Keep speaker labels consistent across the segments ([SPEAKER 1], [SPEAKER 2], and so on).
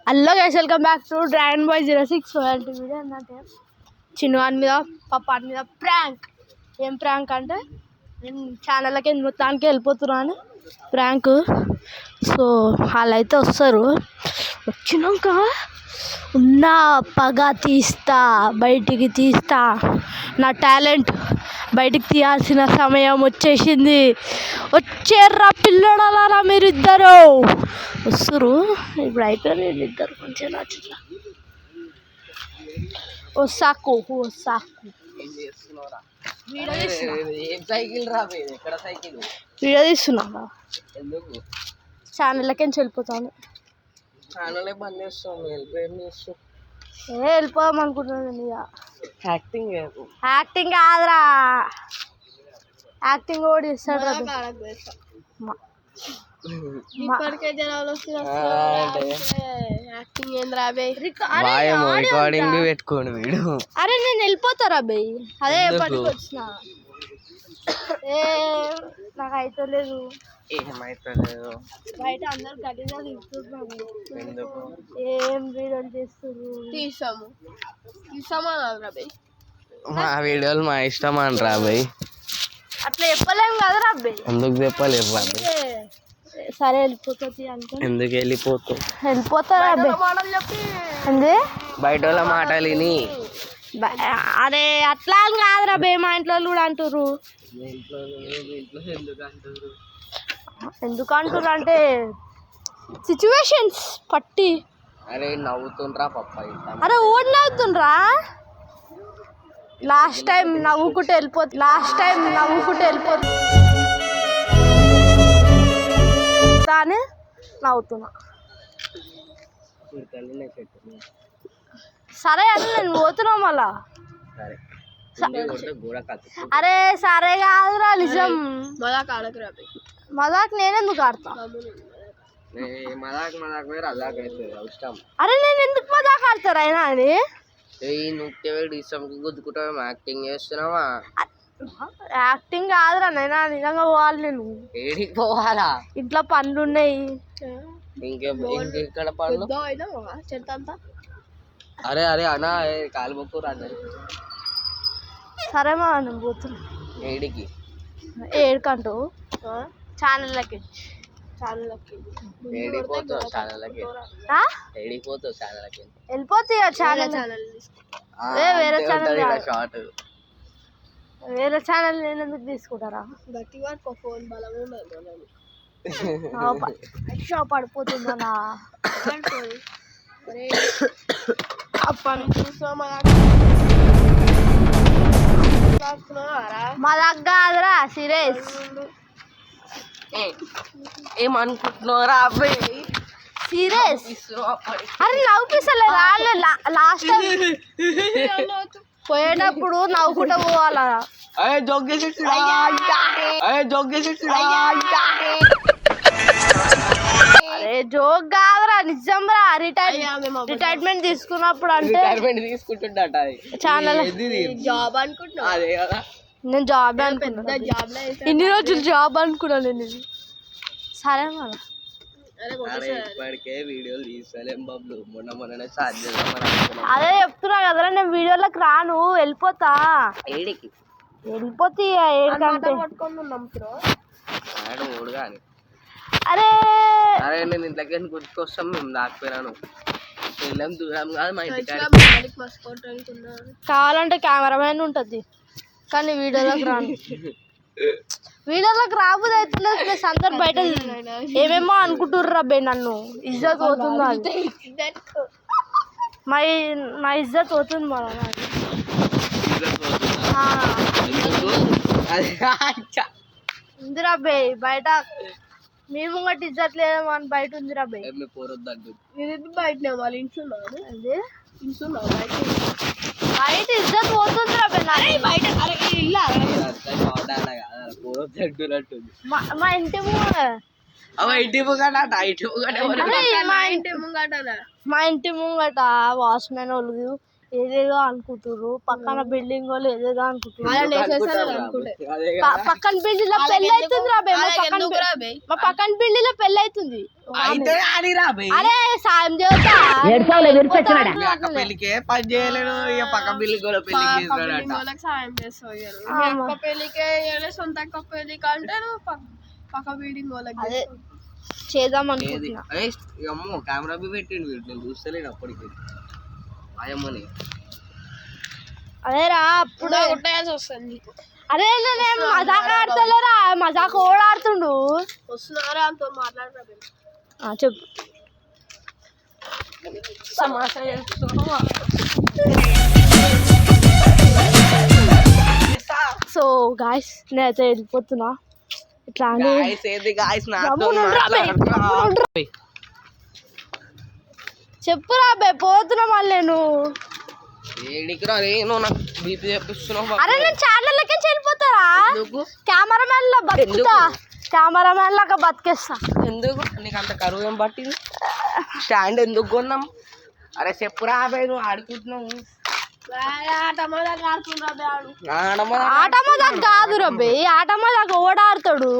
[SPEAKER 1] Hello guys, welcome back to dragon boy 06 video. ఏంటంటే చిన్నవాడి మీద పప్పాడి మీద ప్రాంక్. ఏం ప్రాంక్ అంటే నేను ఛానల్కి మొత్తానికి వెళ్ళిపోతున్నా అని ప్రాంక్. సో వాళ్ళు అయితే వస్తారు, వచ్చినాక ఉన్న పగ తీస్తా, బయటికి తీస్తా. నా టాలెంట్ బయటికి తీయాల్సిన సమయం వచ్చేసింది. వచ్చేర్రా పిల్లడారా, మీరు ఇద్దరు వస్తురు. ఇప్పుడు అయిపోయారు ఇద్దరు కొంచెం నచ్చుతా. ఓ సాకు వీడియో తీస్తున్నా, ఛానల్కి వెళ్ళిపోతాను. వెళ్ళిపోదాం అనుకుంటున్నాను. ఇక యాక్టింగ్ కాదురా, యాక్టింగ్ కూడా ఇస్తాడు. అరే నేను వెళ్ళిపోతారా అబ్బాయి, అదే పట్టుకు వచ్చిన. నాకు అయితే లేదు, బయట అందరు గట్టిగా తింటున్నాము. ఏం వీడియోలు చేస్తున్నారు? తీసామా రాబాయ్,
[SPEAKER 2] మా వీడియోలు మా ఇష్టం అని రాబాయ్.
[SPEAKER 1] అట్లా చెప్పలేము కదా రాబాయ్.
[SPEAKER 2] ఎందుకు చెప్పలేరు రాబాయ్?
[SPEAKER 1] సరే వెళ్ళిపోతుంది అనుకో.
[SPEAKER 2] ఎందుకు
[SPEAKER 1] వెళ్ళిపోతారా అబ్బాయి?
[SPEAKER 2] బయట వాళ్ళ మాటలు విని.
[SPEAKER 1] అరే అట్లా అని కాదురా బే, మా ఇంట్లో కూడా అంటారు. ఎందుకు అంటారు అంటే సిచ్యువేషన్స్ పట్టి.
[SPEAKER 2] అరే నవ్వుతుండ్రా పప్పాయి.
[SPEAKER 1] అరే ఓడి నవ్వుతుండ్రా. లాస్ట్ టైం నవ్వుకుంటూ వెళ్ళిపోతుంది అని నవ్వుతున్నా. సరే అని నేను పోతున్నా మళ్ళా. అరే సరే కాదురా నిజం. మజాక్ నేనెందుకు ఆడతా? అరే నేను ఎందుకు మజాక్ ఆడతారా అయినా అని.
[SPEAKER 2] యాక్టింగ్ చేస్తున్నావా?
[SPEAKER 1] యాక్టింగ్ కాదురా నైనా, నిజంగా పోవాలి. నేను
[SPEAKER 2] ఏడికి పోవాలా?
[SPEAKER 1] ఇంట్లో పనులు ఉన్నాయి.
[SPEAKER 2] ఇంకెక్కడ పనులు? అరే అరే అన్నా కాలు మొక్కురా.
[SPEAKER 1] సరే మా నేను పోతున్నా.
[SPEAKER 2] ఏడికి?
[SPEAKER 1] ఏడుకంటూ ఛానల్కి
[SPEAKER 2] వెళ్ళిపోతావు ఛానల్
[SPEAKER 1] వెళ్ళిపోతాయి. వేరే ఛానల్ నేను ఎందుకు తీసుకుంటారా? పడిపోతుందా? మా దగ్గర సీరియస్.
[SPEAKER 2] ఏమనుకుంటున్నారా అబ్బాయి?
[SPEAKER 1] సీరియస్. అరే నవ్వుపిస్తలేదు వాళ్ళు. లాస్ట్ టైం పోయేటప్పుడు నవ్వుకుంటూ పోవాలా? అరే జోక్ కాదురా, నిజం రా. రిటైర్మెంట్ తీసుకున్నప్పుడు అంటే
[SPEAKER 2] తీసుకుంటుండట
[SPEAKER 1] ఛానల్
[SPEAKER 2] జాబ్ అనుకుంటున్నా. అదే కదా,
[SPEAKER 1] నేను జాబ్ అనుకున్నా. ఇన్ని రోజులు జాబ్ అనుకున్నాను నేను. సరే మరి
[SPEAKER 2] ఇప్పటికే వీడియోలు తీసుకోలేం బాబు. మొన్ననే స్టార్ట్ చేద్దాం.
[SPEAKER 1] అదే చెప్తున్నా కదరా, నేను వీడియోలోకి రాను, వెళ్ళిపోతా.
[SPEAKER 2] ఏడికి
[SPEAKER 1] వెళ్ళిపోతే ఏడికంటే అరే
[SPEAKER 2] అరే నేను ఇంట్లోకి గుర్తుకొస్తాం. మేము దాకపోయినాను, వెళ్ళాం దూరం కాదు మా ఇంటికి.
[SPEAKER 1] కావాలంటే కెమెరామెన్ ఉంటుంది, కానీ వీడియోలోకి రాను. వీడియోలోకి రాబోదు అవుతుంది. ప్లస్ అందరు బయట ఏమేమో అనుకుంటుర్రు అబ్బాయి, నన్ను ఇజ్జత్ పోతుందా? మా ఇజ్జత్ పోతుంది మన. ఉందిరా అబ్బాయి బయట, మీ ముంగట ఇజ్జత్ లేదేమో అని బయట ఉందిరా అబ్బాయి. బయటనే వాళ్ళు ఇంట్లో బయట ఇజ్జత్ పోతుంది రా అబ్బాయి. బయట మా ఇంటి మా ఇంటి ముంగట వాచ్మెన్ వాళ్ళు ఏదేదో అనుకుంటారు, పక్కన బిల్డింగ్ వాళ్ళు ఏదేదో అనుకుంటారు. పక్కన బిల్డింగ్ లో పెళ్లి అవుతుంది రాబే, మా పక్కన బిల్డింగ్ లో పెళ్లి అవుతుంది. అరే సాయం చేస్తా
[SPEAKER 2] పెళ్లికే పని చేయలేడు, ఇక పక్క బిల్లి కూడా పెళ్లి
[SPEAKER 3] సాయం చేస్తావు. అక్క పెళ్లికే సొంత అక్క పెళ్లికి అంటే నువ్వు పక్క బిల్డింగ్ వాళ్ళకి
[SPEAKER 1] అదే చేద్దాం అనుకుంటున్నా.
[SPEAKER 2] అమ్మో కెమెరా పెట్టిండు వీడు, నేను చూస్తలేను అప్పటికి ఆయమ్మని.
[SPEAKER 1] అదేరా అప్పుడు
[SPEAKER 3] కొట్టేయాల్సి వస్తుంది.
[SPEAKER 1] అరే నేను మజాక్ ఆడతలేరా, మజాక్ ఓడాడుతుండు.
[SPEAKER 3] వస్తున్నారా అంతో మాట్లాడరా
[SPEAKER 1] చెప్పు. సో గాయస్ నేనైతే వెళ్ళిపోతున్నా. ఇట్లా చెప్పురా బే, పోతున్నా మళ్ళీ నేను. అరే నేను ఛానల్లోకి వెళ్ళిపోతారా, కెమెరామెన్ లో బతుకుతా, కెమెరామెన్ లాగా బతికేస్తా.
[SPEAKER 2] ఎందుకు నీకు అంత కరువు ఏం పట్టింది? స్టాండ్ ఎందుకు కొన్నాం? అరే చెప్పురా బే, నువ్వు ఆడుకుంటున్నావు.
[SPEAKER 1] ఆట మజాక్ కాదు రబ్బి, ఆట మజాక్ ఓడాడుతాడు.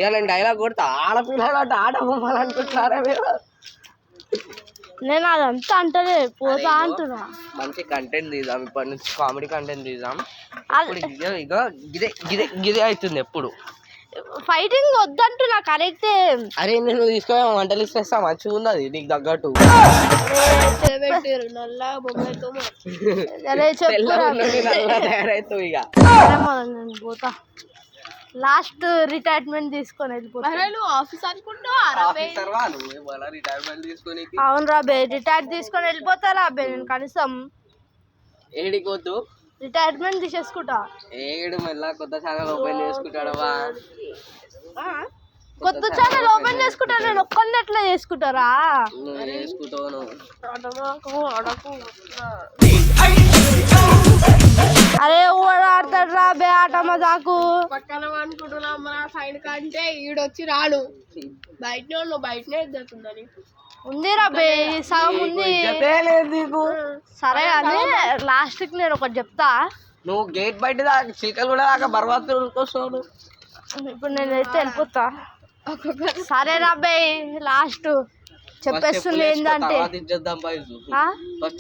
[SPEAKER 2] ఇలా డైలాగ్ కొడతా, ఆడపిల్లలు అంటే ఆట బొమ్మలు అనుకుంటున్నారా మీరు?
[SPEAKER 1] నేను అదంతా అంటలే, పోతా అంటున్నా.
[SPEAKER 2] మంచి కంటెంట్ తీద్దాం, ఇప్పటి నుంచి కామెడీ కంటెంట్ తీద్దాం. ఇగో గిదే గిదే గిదే అవుతుంది ఎప్పుడు.
[SPEAKER 1] ఫైటింగ్ వద్దంటున్నా కరెక్టే.
[SPEAKER 2] అరే నేను తీసుకో వంటలు ఇచ్చేస్తా, మంచిగా ఉంది అది నీకు తగ్గట్టు.
[SPEAKER 1] అరే
[SPEAKER 2] తయారైతావు ఇక.
[SPEAKER 1] నేను పోతా, లాస్ట్ రిటైర్మెంట్ తీసుకొని వెళ్ళిపోతా. అవును రాబే, రిటైర్ తీసుకొని వెళ్ళిపోతా రాబే. నేను కనీసం
[SPEAKER 2] ఏడికి వద్దు,
[SPEAKER 1] రిటైర్మెంట్ తీసేసుకుంటా.
[SPEAKER 2] ఏడు మళ్ళా కొత్త ఛానల్ ఓపెన్ చేసుకుంటాడవా?
[SPEAKER 1] కొత్త ఛానల్ ఓపెన్ చేసుకుంటా, నేను ఒక్కరిని ఎట్లా చేసుకుంటారా? అరే ఓడాడతాడు రాబే ఆట మజాకు.
[SPEAKER 3] పక్కన అనుకుంటున్నాం మన సైడ్ కంటే ఈడొచ్చి రాడు, బయటనే ఉన్నావు, బయటనే ఎదుగుతుందని
[SPEAKER 1] ఉంది రాబే, సగం ఉంది. సరే అని లాస్ట్ కి నేను ఒకటి చెప్తా.
[SPEAKER 2] నువ్వు గేట్ బయట దాకా చిలకలు కూడా దాకా బర్బాద్ వస్తావు.
[SPEAKER 1] ఇప్పుడు నేను అయితే వెళ్ళిపోతా. సరే రాబే, లాస్ట్ చెప్పేస్తుంది ఏంటంటే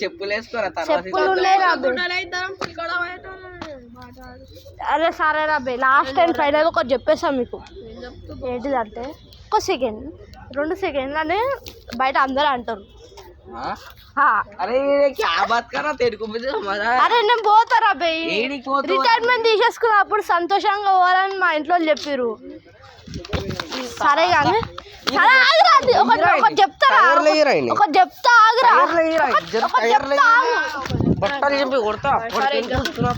[SPEAKER 2] చెప్పులు వేసుకోరా,
[SPEAKER 1] చెప్పులు ఉన్నాయి రాబే. అరే సరే రాబే, లాస్ట్ అండ్ ఫైనల్ ఒకటి చెప్పేస్తాం మీకు. ఏంటిదంటే 1 సెకండ్ 2 సెకండ్లు అని బయట అందరూ అంటారు.
[SPEAKER 2] అరే
[SPEAKER 1] నేను పోతా రాబే, రిటైర్మెంట్ తీసేసుకున్నప్పుడు సంతోషంగా పోవాలని మా ఇంట్లో చెప్పిర్రు. సరే కానీ ఒకటి చెప్తారా, ఒకటి చెప్తా ఆగురా,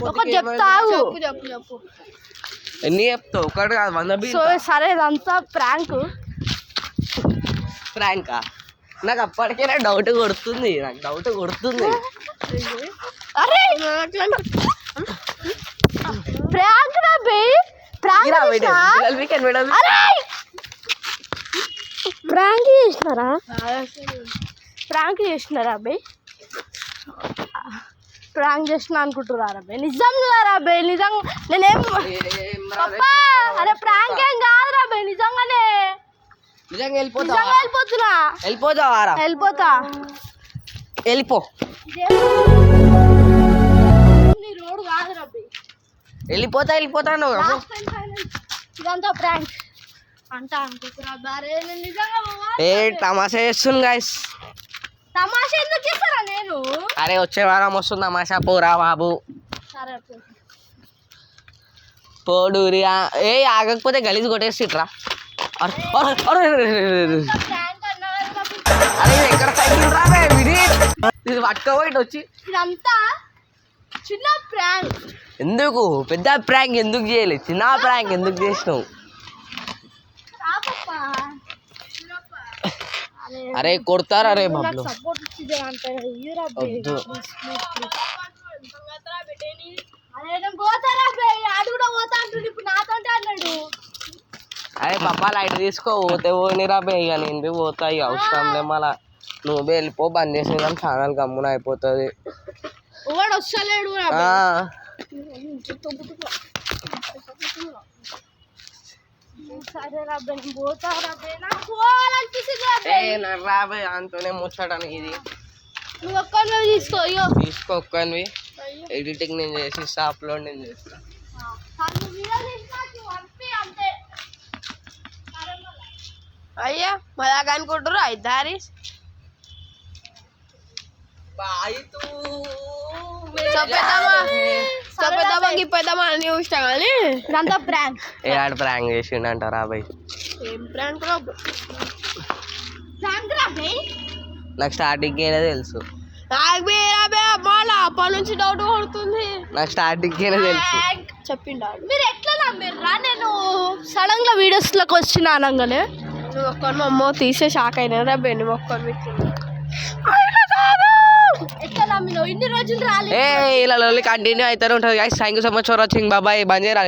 [SPEAKER 1] ఒకటి చెప్తా ఆగు.
[SPEAKER 2] ఎన్ని చెప్తావు? ఒకటి కాదు 100.
[SPEAKER 1] సో సరే ఇదంతా ప్రాంక్.
[SPEAKER 2] ప్రాంకా? నాకు అప్పటికే డౌట్ కొడుతుంది,
[SPEAKER 1] అరే ప్రాంక్ రాబే, ప్రాంక్ చేసినారా అబ్బాయి? ప్రాంక్ చేసిన అనుకుంటున్నారా అబ్బాయి? నిజంగా రాబే, నిజంగా నేనేం పప్పా. అరే ప్రాంక్ ఏం కాదు రాబే, నిజంగానే వెళ్ళిపోతున్నా. వెళ్ళిపోతా,
[SPEAKER 2] వెళ్ళిపో.
[SPEAKER 1] నీ రోడ్ కాదు రాబే,
[SPEAKER 2] వెళ్ళిపోతాను.
[SPEAKER 1] ఇదంతా ప్రాంక్ అంటా అనుకుంటున్నా.
[SPEAKER 2] ఏ తమాషా చేస్తుంది గాయస్,
[SPEAKER 1] తమాషా ఎందుకు చేస్తారా? నేను
[SPEAKER 2] అరే వచ్చే వారం వస్తుంది తమాషా, పోరా బాబు.
[SPEAKER 1] సరే
[SPEAKER 2] పోడూరి. ఏ ఆగకపోతే గలీజ్ కొట్టేసిట్రా. అరే ఎక్కడ సైకిల్ రాబే, ఇది పట్టుకోబోయి వచ్చి.
[SPEAKER 1] ఇదంతా చిన్న ప్రాంక్.
[SPEAKER 2] ఎందుకు పెద్ద ప్రాంక్ ఎందుకు చేయలేదు? చిన్న ప్రాంక్ ఎందుకు చేసినావు? అరే కొడతారా రే బాబు?
[SPEAKER 1] సపోర్ట్ ఇచ్చిదే అంటే
[SPEAKER 2] వద్దు. అరే పాపా లైట్ తీసుకో, పోతే పోయినరా బే. ఇక నేను పోతా, ఇక అవసరం లే మళ్ళా. నువ్వు వెళ్ళిపో, బంద్ చేసిన ఛానల్ గమ్మున అయిపోతుంది.
[SPEAKER 3] వాడు వస్తలేడు
[SPEAKER 1] సరే రాబే నేను పోతా రాబే నాకు పోవాలనిపిస్తుంది రాబే
[SPEAKER 2] రాబోయ్ అంతనే ముచ్చడానికి ఇది
[SPEAKER 1] నువ్వు ఒక్కరిని తీసుకో అయ్యో
[SPEAKER 2] తీసుకోక్కనివి ఎడిటింగ్ నేను చేసి అప్లోడ్ నేను చేస్తా
[SPEAKER 3] అయ్యా మళ్ళా అనుకుంటారు అయిదారి చెప్పేద్దామా గిప్పేద్దామా అని చూసినా కానీ
[SPEAKER 1] ఇదంతా ప్రాంక్
[SPEAKER 2] ఏ ఆడ ప్రాంక్ చేసిండంట రాబోయ్
[SPEAKER 3] ఏం ప్రాంక్
[SPEAKER 1] ప్రాంక్ రాబే
[SPEAKER 2] నాకు స్టార్టింగ్ తెలుసు
[SPEAKER 3] మళ్ళా అప్పటి నుంచి డౌట్ కొడుతుంది
[SPEAKER 2] నాకు స్టార్టింగ్ తెలుసు
[SPEAKER 3] చెప్పిండాడు
[SPEAKER 1] మీరు ఎట్లా నమ్మిర్రా నేను సడన్ గా వీడియోస్ లోకి వచ్చిన అనగానే
[SPEAKER 3] నువ్వు ఒక్కరు మా అమ్మ తీసే షాక్ అయినా రా బెన్ను ఒక్కరు
[SPEAKER 1] ఎట్లా నమ్మినావు ఇన్ని రోజులు రాలేదు
[SPEAKER 2] ఇలా కంటిన్యూ అవుతూనే ఉంటుంది thank you so much for watching బాబాయ్ బంద్ చేయరా